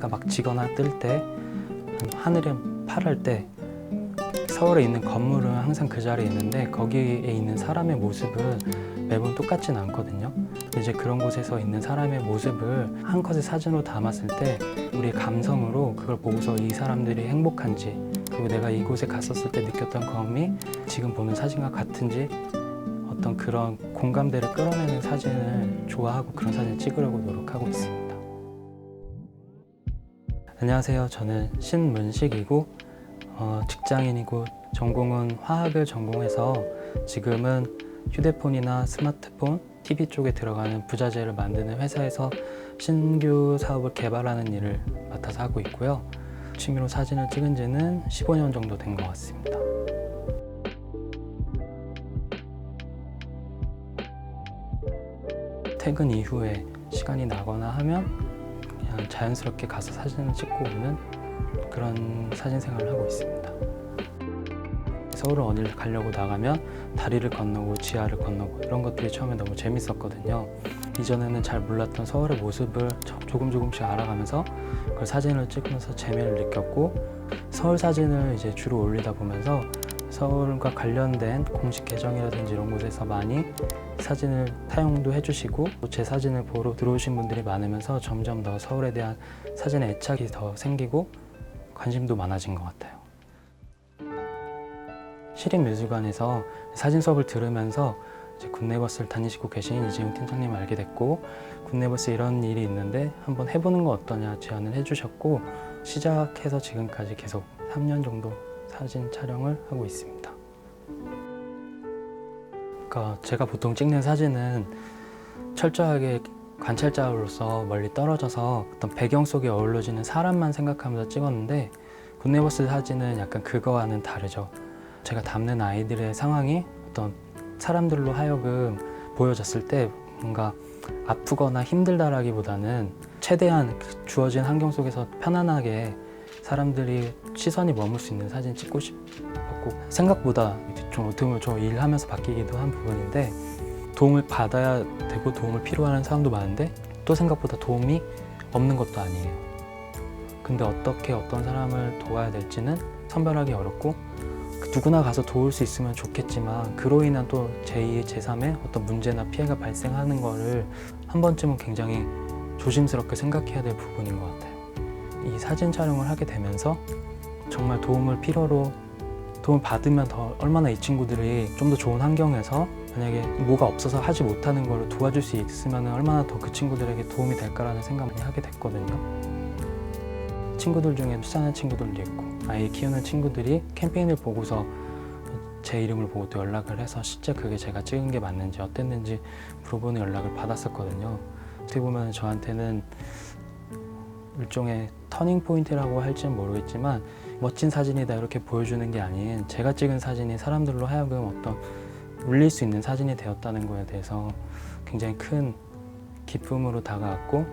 해가 막 지거나 뜰 때, 하늘이 파랄 때 서울에 있는 건물은 항상 그 자리에 있는데 거기에 있는 사람의 모습은 매번 똑같진 않거든요. 이제 그런 곳에서 있는 사람의 모습을 한 컷의 사진으로 담았을 때 우리의 감성으로 그걸 보고서 이 사람들이 행복한지, 그리고 내가 이곳에 갔었을 때 느꼈던 감이 지금 보는 사진과 같은지, 어떤 그런 공감대를 끌어내는 사진을 좋아하고 그런 사진을 찍으려고 노력하고 있습니다. 안녕하세요. 저는 신문식이고 직장인이고 전공은 화학을 전공해서 지금은 휴대폰이나 스마트폰, TV 쪽에 들어가는 부자재를 만드는 회사에서 신규 사업을 개발하는 일을 맡아서 하고 있고요. 취미로 사진을 찍은 지는 15년 정도 된 것 같습니다. 퇴근 이후에 시간이 나거나 하면 그냥 자연스럽게 가서 사진을 찍고 오는 그런 사진 생활을 하고 있습니다. 서울을 어딜 가려고 나가면 다리를 건너고 지하를 건너고 이런 것들이 처음에 너무 재밌었거든요. 이전에는 잘 몰랐던 서울의 모습을 조금씩 알아가면서 그걸 사진을 찍으면서 재미를 느꼈고, 서울 사진을 이제 주로 올리다 보면서 서울과 관련된 공식 계정이라든지 이런 곳에서 많이 사진을 사용도 해주시고 제 사진을 보러 들어오신 분들이 많으면서 점점 더 서울에 대한 사진에 애착이 더 생기고 관심도 많아진 것 같아요. 시립미술관에서 사진 수업을 들으면서 이제 굿네이버스를 다니시고 계신 이재용 팀장님을 알게 됐고, 굿네이버스 이런 일이 있는데 한번 해보는 거 어떠냐 제안을 해주셨고, 시작해서 지금까지 계속 3년 정도 사진 촬영을 하고 있습니다. 그러니까 제가 보통 찍는 사진은 철저하게 관찰자로서 멀리 떨어져서 어떤 배경 속에 어우러지는 사람만 생각하면서 찍었는데, 굿네이버스 사진은 약간 그거와는 다르죠. 제가 담는 아이들의 상황이 어떤 사람들로 하여금 보여졌을 때 뭔가 아프거나 힘들다라기보다는 최대한 주어진 환경 속에서 편안하게 사람들이 시선이 머물 수 있는 사진 찍고 싶었고, 생각보다 좀 어떻게 보면 저 일하면서 바뀌기도 한 부분인데, 도움을 받아야 되고 도움을 필요하는 사람도 많은데 또 생각보다 도움이 없는 것도 아니에요. 근데 어떻게 어떤 사람을 도와야 될지는 선별하기 어렵고, 누구나 가서 도울 수 있으면 좋겠지만 그로 인한 또 제2, 제3의 어떤 문제나 피해가 발생하는 거를 한 번쯤은 굉장히 조심스럽게 생각해야 될 부분인 것 같아요. 이 사진 촬영을 하게 되면서 정말 도움을 필요로 도움을 받으면 더 얼마나 이 친구들이 좀 더 좋은 환경에서, 만약에 뭐가 없어서 하지 못하는 걸 도와줄 수 있으면 얼마나 더 그 친구들에게 도움이 될까라는 생각을 많이 하게 됐거든요. 친구들 중에 수사하는 친구들도 있고 아이 키우는 친구들이 캠페인을 보고서 제 이름을 보고 또 연락을 해서 실제 그게 제가 찍은 게 맞는지 어땠는지 물어보는 연락을 받았었거든요. 어떻게 보면 저한테는 일종의 터닝 포인트라고 할지는 모르겠지만 멋진 사진이다 이렇게 보여주는 게 아닌, 제가 찍은 사진이 사람들로 하여금 어떤 울릴 수 있는 사진이 되었다는 거에 대해서 굉장히 큰 기쁨으로 다가왔고,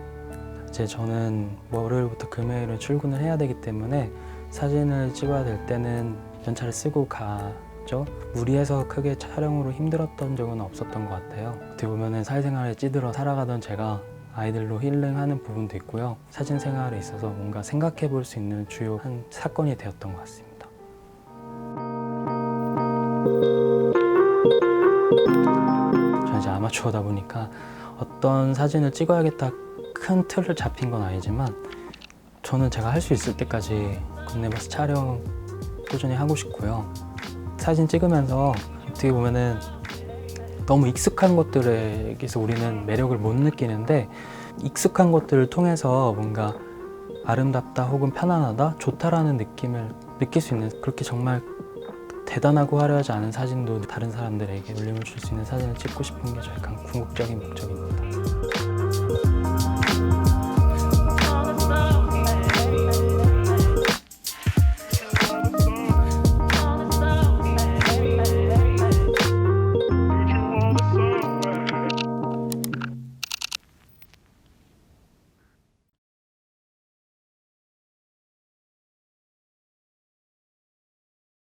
이제 저는 월요일부터 금요일에 출근을 해야 되기 때문에 사진을 찍어야 될 때는 연차를 쓰고 가죠. 무리해서 크게 촬영으로 힘들었던 적은 없었던 것 같아요. 어떻게 보면 사회생활에 찌들어 살아가던 제가 아이들로 힐링하는 부분도 있고요. 사진 생활에 있어서 뭔가 생각해 볼 수 있는 주요한 사건이 되었던 것 같습니다. 저는 이제 아마추어다 보니까 어떤 사진을 찍어야겠다 큰 틀을 잡힌 건 아니지만, 저는 제가 할 수 있을 때까지 굿네이버스 촬영 꾸준히 하고 싶고요. 사진 찍으면서 어떻게 보면은 너무 익숙한 것들에게서 우리는 매력을 못 느끼는데, 익숙한 것들을 통해서 뭔가 아름답다 혹은 편안하다, 좋다라는 느낌을 느낄 수 있는, 그렇게 정말 대단하고 화려하지 않은 사진도 다른 사람들에게 울림을 줄 수 있는 사진을 찍고 싶은 게 저의 궁극적인 목적입니다.